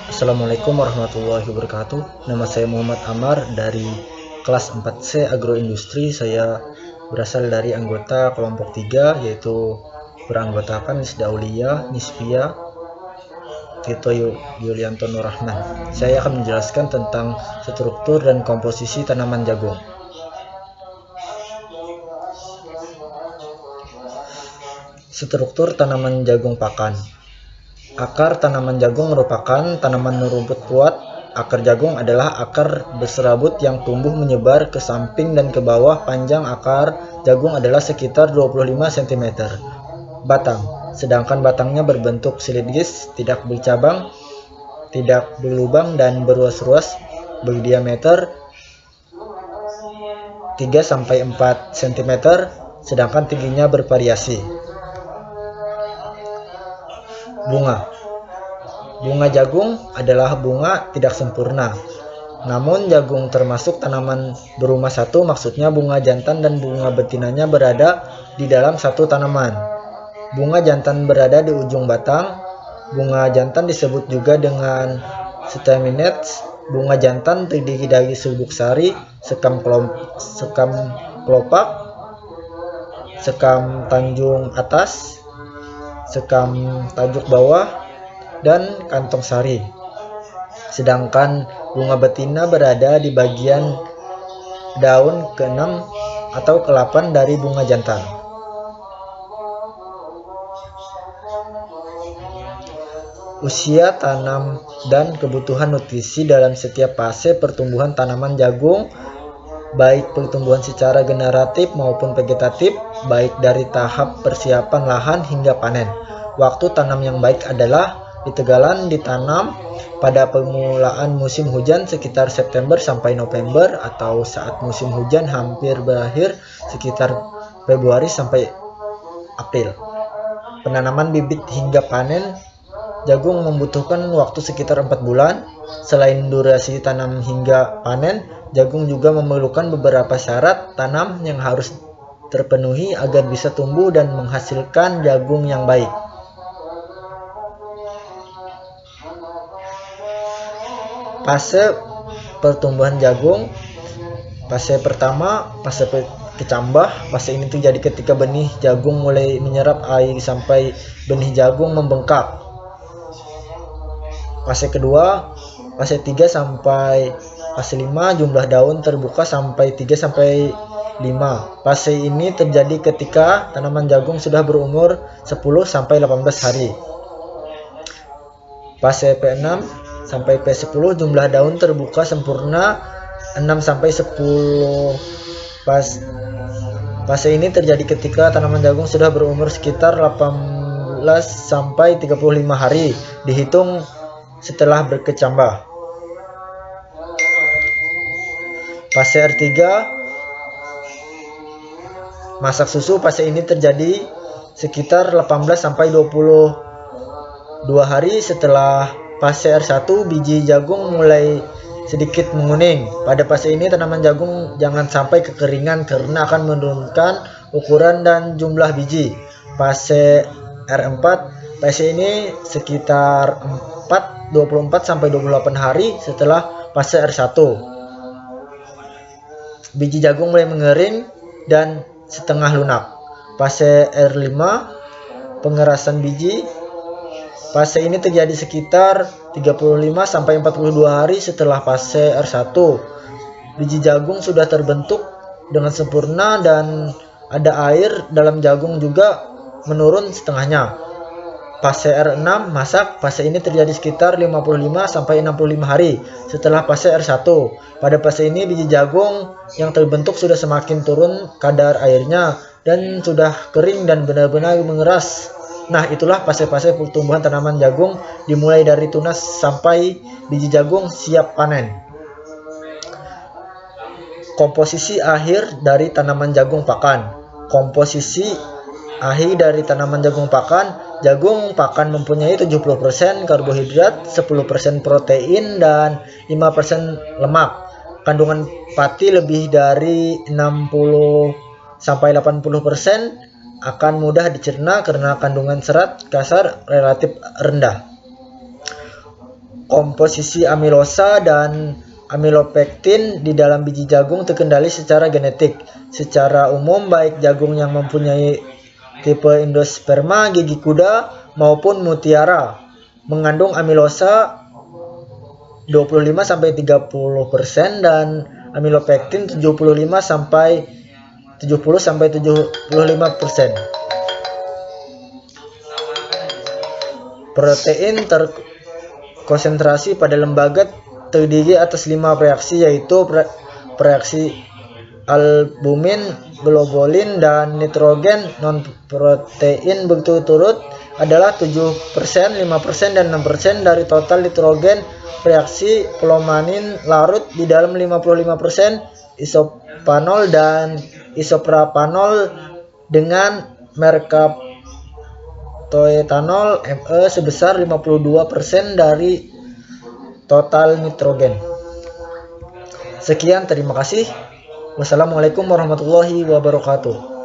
Assalamualaikum warahmatullahi wabarakatuh. Nama saya Muhammad Amar dari kelas 4C Agroindustri. Saya berasal dari anggota kelompok 3, yaitu beranggotakan Nisda Aulia, Nisfia, Tito Yulianto Nurrahman. Saya akan menjelaskan tentang struktur dan komposisi tanaman jagung. Struktur tanaman jagung pakan. Akar tanaman jagung merupakan tanaman rumput kuat. Akar jagung adalah akar berserabut yang tumbuh menyebar ke samping dan ke bawah. Panjang akar jagung adalah sekitar 25 cm. Batang, sedangkan batangnya berbentuk silindris, tidak bercabang, tidak berlubang dan beruas-ruas, berdiameter 3-4 cm, sedangkan tingginya bervariasi. Bunga jagung adalah bunga tidak sempurna. Namun jagung termasuk tanaman berumah satu, maksudnya bunga jantan dan bunga betinanya berada di dalam satu tanaman. Bunga jantan berada di ujung batang. Bunga jantan disebut juga dengan staminets. Bunga jantan terdiri dari subuk sari, sekam kelopak, sekam tanjung atas, sekam tajuk bawah, dan kantong sari. Sedangkan bunga betina berada di bagian daun ke-6 atau ke-8 dari bunga jantan. Usia tanam dan kebutuhan nutrisi dalam setiap fase pertumbuhan tanaman jagung, baik pertumbuhan secara generatif maupun vegetatif, baik dari tahap persiapan lahan hingga panen. Waktu tanam yang baik adalah di Tegalan ditanam pada permulaan musim hujan sekitar September sampai November, atau saat musim hujan hampir berakhir sekitar Februari sampai April. Penanaman bibit hingga panen jagung membutuhkan waktu sekitar 4 bulan. Selain durasi tanam hingga panen, jagung juga memerlukan beberapa syarat tanam yang harus terpenuhi agar bisa tumbuh dan menghasilkan jagung yang baik. Fase pertumbuhan jagung. Fase pertama, fase kecambah. Fase ini terjadi ketika benih jagung mulai menyerap air sampai benih jagung membengkak. Fase kedua, fase 3 sampai fase 5, jumlah daun terbuka sampai 3 sampai 5. Fase ini terjadi ketika tanaman jagung sudah berumur 10 sampai 18 hari. Fase P6 sampai P10, jumlah daun terbuka sempurna 6 sampai 10. Fase ini terjadi ketika tanaman jagung sudah berumur sekitar 18 sampai 35 hari dihitung setelah berkecambah. Fase R3, masak susu. Fase ini terjadi sekitar 18 sampai 22 hari setelah fase R1. Biji jagung mulai sedikit menguning. Pada fase ini tanaman jagung jangan sampai kekeringan karena akan menurunkan ukuran dan jumlah biji. Fase R4, fase ini sekitar 24 sampai 28 hari setelah fase R1. Biji jagung mulai mengering dan setengah lunak. Fase R5, pengerasan biji. Fase ini terjadi sekitar 35 sampai 42 hari setelah fase R1. Biji jagung sudah terbentuk dengan sempurna dan ada air dalam jagung juga menurun setengahnya. Fase R6, masak. Fase ini terjadi sekitar 55 sampai 65 hari setelah fase R1. Pada fase ini biji jagung yang terbentuk sudah semakin turun kadar airnya dan sudah kering dan benar-benar mengeras. Nah, itulah fase-fase pertumbuhan tanaman jagung, dimulai dari tunas sampai biji jagung siap panen. Komposisi akhir dari tanaman jagung pakan. Komposisi akhir dari tanaman jagung pakan. Jagung pakan mempunyai 70% karbohidrat, 10% protein, dan 5% lemak. Kandungan pati lebih dari 60 sampai 80% akan mudah dicerna karena kandungan serat kasar relatif rendah. komposisi amilosa dan amilopektin di dalam biji jagung terkendali secara genetik. Secara umum, baik jagung yang mempunyai tipe endosperma gigi kuda maupun mutiara mengandung amilosa 25-30% dan amilopektin 70-75% Protein terkonsentrasi pada lembaga terdiri atas 5 reaksi, yaitu reaksi albumin, globulin, dan nitrogen. Non-protein berturut-turut adalah 7%, 5%, dan 6% dari total nitrogen. Reaksi pelomanin larut di dalam 55% isopanol dan isopropanol dengan mercaptoetanol Me sebesar 52% dari total nitrogen. Sekian, terima kasih. Wassalamualaikum warahmatullahi wabarakatuh.